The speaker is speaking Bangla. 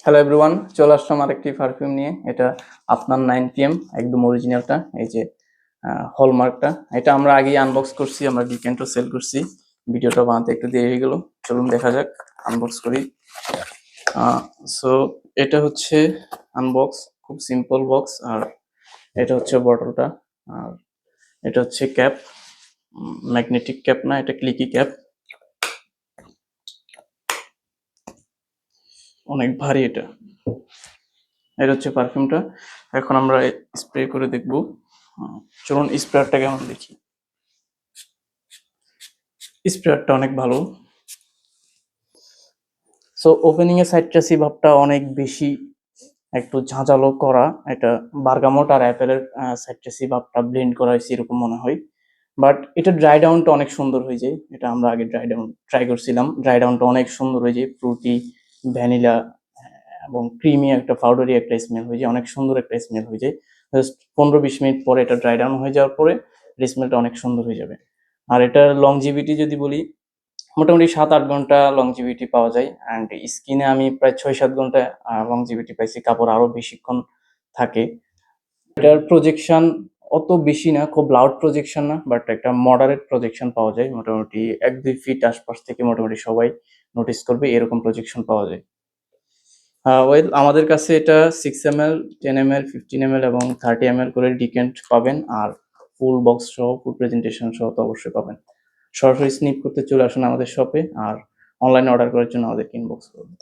হ্যালো এভরিওয়ান, চলে আসলাম আরেকটি পারফিউম নিয়ে। এটা আপনার 9PM একদম অরিজিনালটা, এই যে হলমার্কটা। এটা আমরা আগেই আনবক্স করছি, আমরা ডিকেন্টও সেল করছি। ভিডিওটা বানাতে একটু দেরি হয়ে গেল, চলুন দেখা যাক, আনবক্স করি। সো এটা হচ্ছে আনবক্স, খুব সিম্পল বক্স। আর এটা হচ্ছে বটলটা, আর এটা হচ্ছে ক্যাপ, ম্যাগনেটিক ক্যাপ না, এটা ক্লিকি ক্যাপ, অনেক ভারী এটা। এটা হচ্ছে পারফিউমটা। এখন আমরা স্প্রে করে দেখব। চলুন স্প্রেয়ারটা কেমন দেখি। স্প্রেয়ারটা অনেক ভালো। সো ওপেনিং এ সাইট্রাসি ভাবটা অনেক বেশি, একটু ঝাঁঝালো করা। এটা বার্গামট আর অ্যাপেলের সাইট্রাসি ভাবটা ব্লেন্ড করা হয়েছে এরকম মনে হয়। বাট এটা ড্রাই ডাউনটা অনেক সুন্দর হয়ে যায়। এটা আমরা আগে ড্রাই ডাউন ট্রাই করছিলাম, ড্রাই ডাউনটা অনেক সুন্দর হয়ে যায়। ফ্রুটি, ভ্যানিলা এবং ক্রিমি একটা পাউডারি একটা স্মেল হয়ে যায়, অনেক সুন্দর একটা স্মেল হয়ে যায়। জাস্ট 15-20 মিনিট পরে এটা ড্রাই ডাউন হয়ে যাওয়ার পরে স্মেলটা অনেক সুন্দর হয়ে যাবে। আর এটার লংজিভিটি যদি বলি, মোটামুটি 7-8 ঘন্টা লংজিভিটি পাওয়া যায়। অ্যান্ড স্কিনে আমি প্রায় 6-7 ঘন্টা লংজিভিটি পাইছি, কাপড় আরো বেশিক্ষণ থাকে। এটার প্রজেকশন অত বেশি না, খুব লাউড প্রজেকশন না, বাট একটা মডারেট প্রজেকশন পাওয়া যায়। মোটামুটি 1-2 ফিট আশপাশ থেকে মোটামুটি সবাই নোটিস করবে এরকম প্রজেকশন পাওয়া যায়। ওয়েল, আমাদের কাছে এটা 6 ml, 10 ml, 15 ml এবং 30 ml করে ডিকেন্ট পাবেন। আর ফুল বক্স সহ, ফুল প্রেজেন্টেশন সহ তো অবশ্যই পাবেন। সরাসরি স্নিপ করতে চলে আসুন আমাদের শপে, আর অনলাইনে অর্ডার করার জন্য আমাদেরকে ইনবক্স করুন।